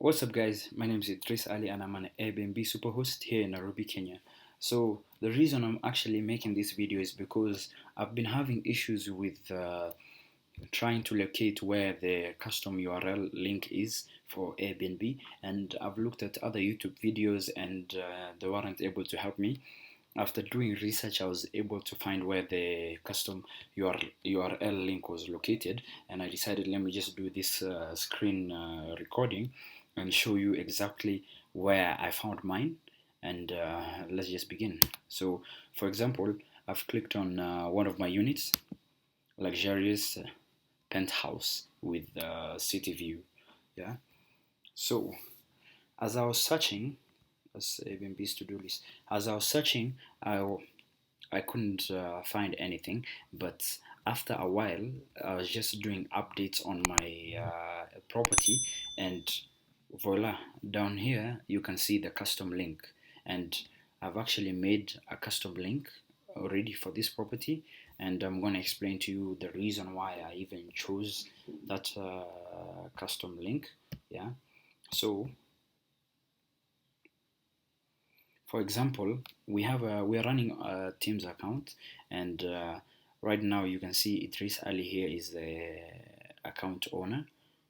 What's up, guys? My name is Idris Ali, and I'm an Airbnb superhost here in Nairobi, Kenya. So the reason I'm actually making this video is because I've been having issues with trying to locate where the custom URL link is for Airbnb, and I've looked at other YouTube videos, and they weren't able to help me. After doing research, I was able to find where the custom URL link was located, and I decided, let me just do this screen recording and show you exactly where I found mine. And let's just begin. So, for example, I've clicked on one of my units, luxurious penthouse with city view. Yeah. So, as I was searching, as Airbnb's to-do list, as I was searching, I couldn't find anything, but after a while, I was just doing updates on my property, and voila, down here you can see the custom link, and I've actually made a custom link already for this property, and I'm going to explain to you the reason why I even chose that custom link. Yeah, so for example, we're running a Teams account, and right now you can see Idris Ali here is the account owner,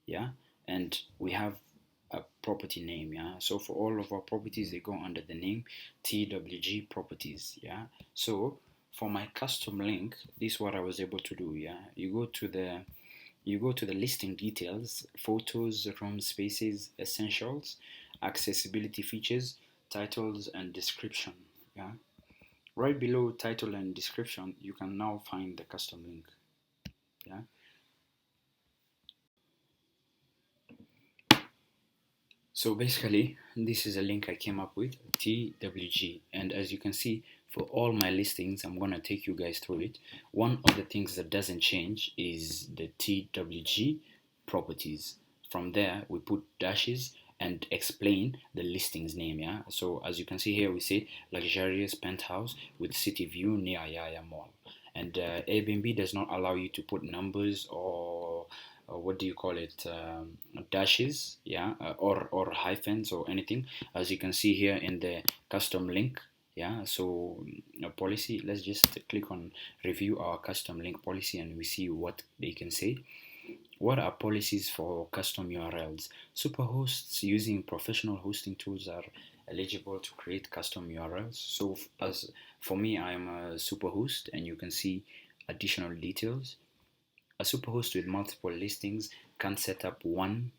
yeah, and we have a property name, yeah. So for all of our properties, they go under the name TWG Properties, yeah. So for my custom link, this is what I was able to do, yeah. You go to the listing details, photos, room spaces, essentials, accessibility features, titles and description. Yeah. Right below title and description, you can now find the custom link. Yeah. So basically, this is a link I came up with, TWG, and as you can see, for all my listings, I'm gonna take you guys through it. One of the things that doesn't change is the TWG properties. From there, we put dashes and explain the listing's name. Yeah. So as you can see here, we say luxurious penthouse with city view near Yaya Mall, and Airbnb does not allow you to put numbers or what do you call it, dashes, yeah, or hyphens or anything, as you can see here in the custom link. Yeah, so policy, let's just click on review our custom link policy and we see what they can say. What are policies for custom URLs? Superhosts using professional hosting tools are eligible to create custom URLs. So as for me, I am a superhost, and you can see additional details. A superhost with multiple listings can set up one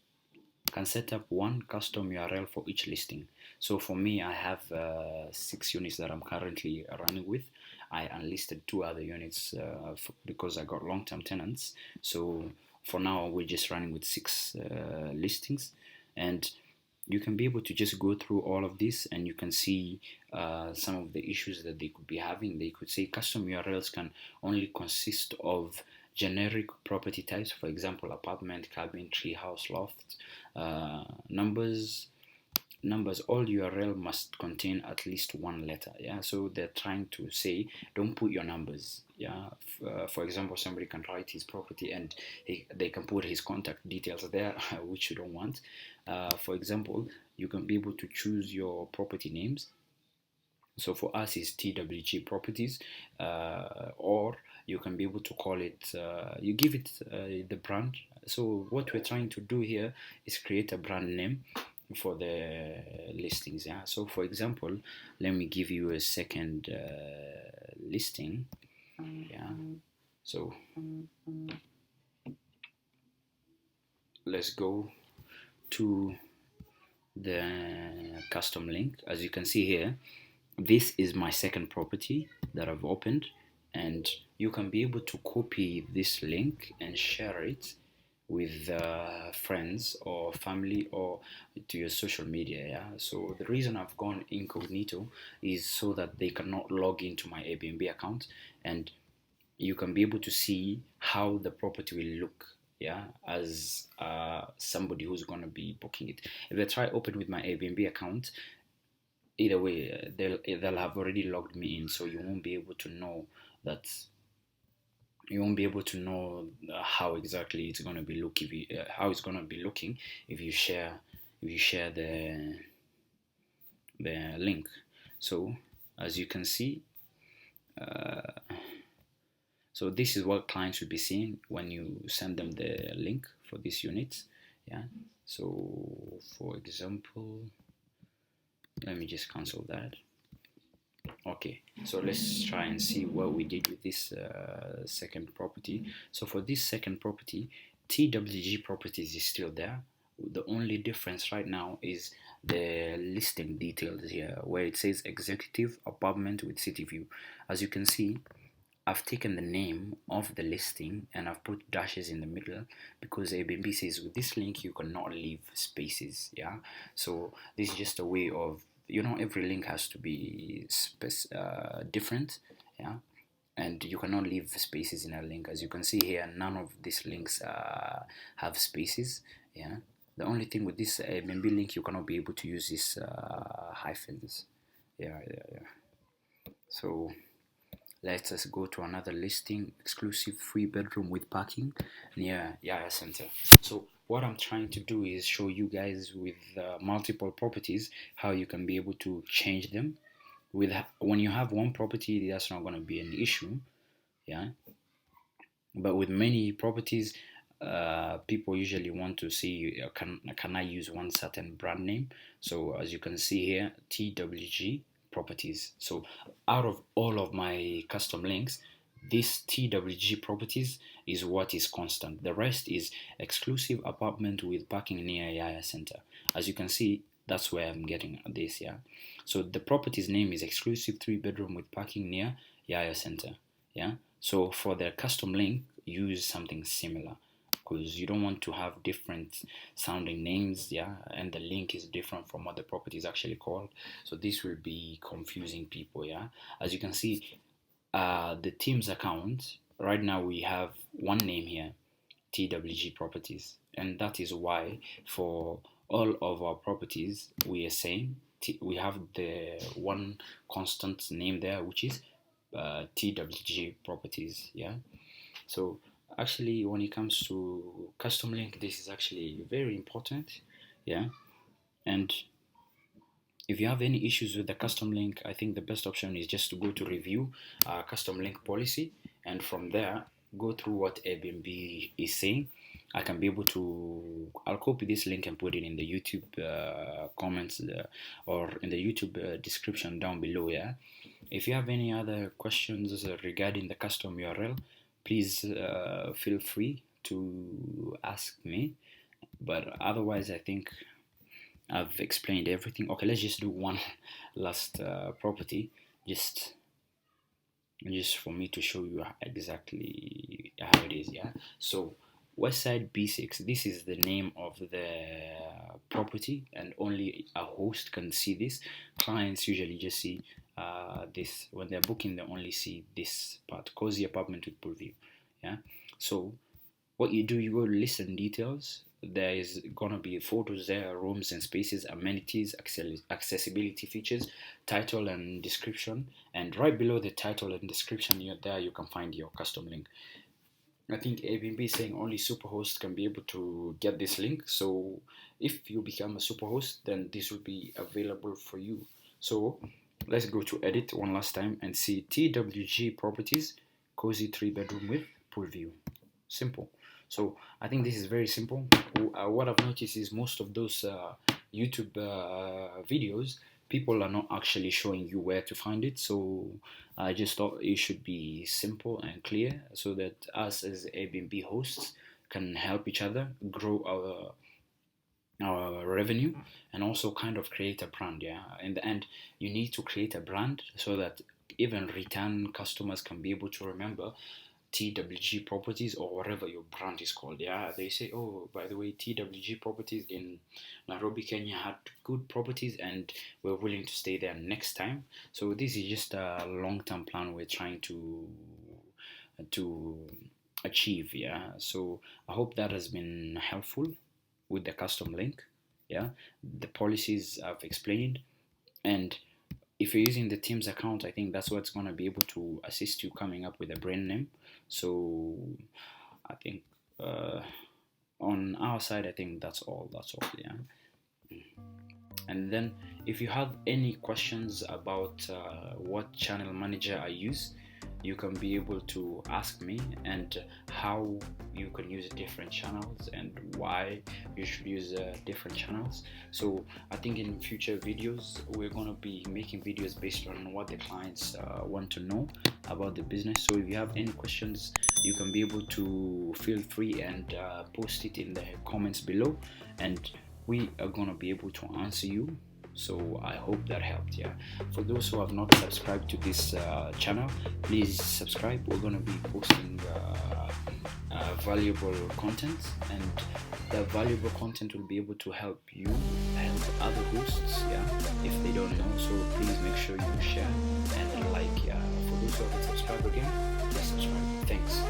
custom URL for each listing. So for me, I have 6 units that I'm currently running with. I unlisted 2 other units because I got long-term tenants. So for now, we're just running with 6 listings, and you can be able to just go through all of this, and you can see some of the issues that they could be having. They could say custom URLs can only consist of generic property types, for example, apartment, cabin, treehouse, loft. Numbers, all URL must contain at least one letter. Yeah, so they're trying to say don't put your numbers. Yeah, for example, somebody can write his property and they can put his contact details there, which you don't want. For example, you can be able to choose your property names. So for us is TWG properties, or you can be able to call it, you give it the brand. So what we're trying to do here is create a brand name for the listings. Yeah, so for example, let me give you a second listing. Yeah, so let's go to the custom link. As you can see here, this is my second property that I've opened, and you can be able to copy this link and share it with friends or family or to your social media. Yeah, so the reason I've gone incognito is so that they cannot log into my Airbnb account, and you can be able to see how the property will look, yeah, as somebody who's going to be booking it. If I try open with my Airbnb account, either way, they'll have already logged me in, so you won't be able to know that. You won't be able to know how exactly it's going to be look if you, how it's going to be looking if you share if you share the link. So as you can see, so this is what clients will be seeing when you send them the link for these units. Yeah. So for example, let me just cancel that. Okay, so let's try and see what we did with this second property. So for this second property, TWG properties is still there. The only difference right now is the listing details here, where it says executive apartment with city view. As you can see, I've taken the name of the listing and I've put dashes in the middle because Airbnb says with this link you cannot leave spaces. Yeah, so this is just a way of, every link has to be different. Yeah, and you cannot leave spaces in a link. As you can see here, none of these links have spaces. Yeah, the only thing with this Airbnb link, you cannot be able to use these hyphens. Yeah. So let us go to another listing: exclusive 3-bedroom with parking near Yaya Center. So what I'm trying to do is show you guys with multiple properties how you can be able to change them. When you have one property, that's not going to be an issue. Yeah, but with many properties, people usually want to see, can I use one certain brand name. So as you can see here, TWG properties. So out of all of my custom links, this TWG properties is what is constant. The rest is exclusive apartment with parking near Yaya Center. As you can see, that's where I'm getting this. Yeah, so the property's name is exclusive 3-bedroom with parking near Yaya Center. Yeah, so for the custom link, use something similar because you don't want to have different sounding names. Yeah, and the link is different from what the property is actually called, so this will be confusing people. Yeah, as you can see, the team's account right now, we have one name here, TWG properties, and that is why for all of our properties we are saying we have the one constant name there, which is TWG properties. Yeah, so actually when it comes to custom link, this is actually very important. Yeah, and if you have any issues with the custom link, I think the best option is just to go to review custom link policy, and from there go through what Airbnb is saying. I can be able to, I'll copy this link and put it in the YouTube comments or in the YouTube description down below. Yeah, if you have any other questions regarding the custom URL, please feel free to ask me. But otherwise, I think I've explained everything. Okay, let's just do one last property, just for me to show you exactly how it is. Yeah, so Westside B6, this is the name of the property, and only a host can see this. Clients usually just see this when they're booking. They only see this part, cozy apartment with pool view. Yeah, so what you do, you go to listen details. There is gonna be photos there, rooms and spaces, amenities, accessibility features, title and description, and right below the title and description, you can find your custom link. I think Airbnb is saying only superhosts can be able to get this link. So if you become a superhost, then this will be available for you. So let's go to edit one last time and see TWG properties, cozy 3-bedroom with pool view. Simple. So I think this is very simple. What I've noticed is most of those YouTube videos, people are not actually showing you where to find it. So I just thought it should be simple and clear so that us as Airbnb hosts can help each other grow our revenue and also kind of create a brand. Yeah, in the end, you need to create a brand so that even return customers can be able to remember TWG properties or whatever your brand is called. Yeah, they say, oh, by the way, TWG properties in Nairobi, Kenya had good properties and we're willing to stay there next time. So this is just a long-term plan we're trying to achieve. Yeah, so I hope that has been helpful with the custom link. Yeah, the policies I've explained, and if you're using the Teams account, I think that's what's going to be able to assist you coming up with a brand name. So I think on our side, I think that's all. Yeah. And then if you have any questions about what channel manager I use, you can be able to ask me, and how you can use different channels and why you should use different channels. So I think in future videos we're going to be making videos based on what the clients want to know about the business. So if you have any questions, you can be able to feel free and post it in the comments below, and we are going to be able to answer you. So I hope that helped. Yeah, for those who have not subscribed to this channel, please subscribe. We're going to be posting valuable content, and that valuable content will be able to help you, help other hosts, yeah, if they don't know. So please make sure you share and like. Yeah, for those who haven't subscribed again, please subscribe. Thanks.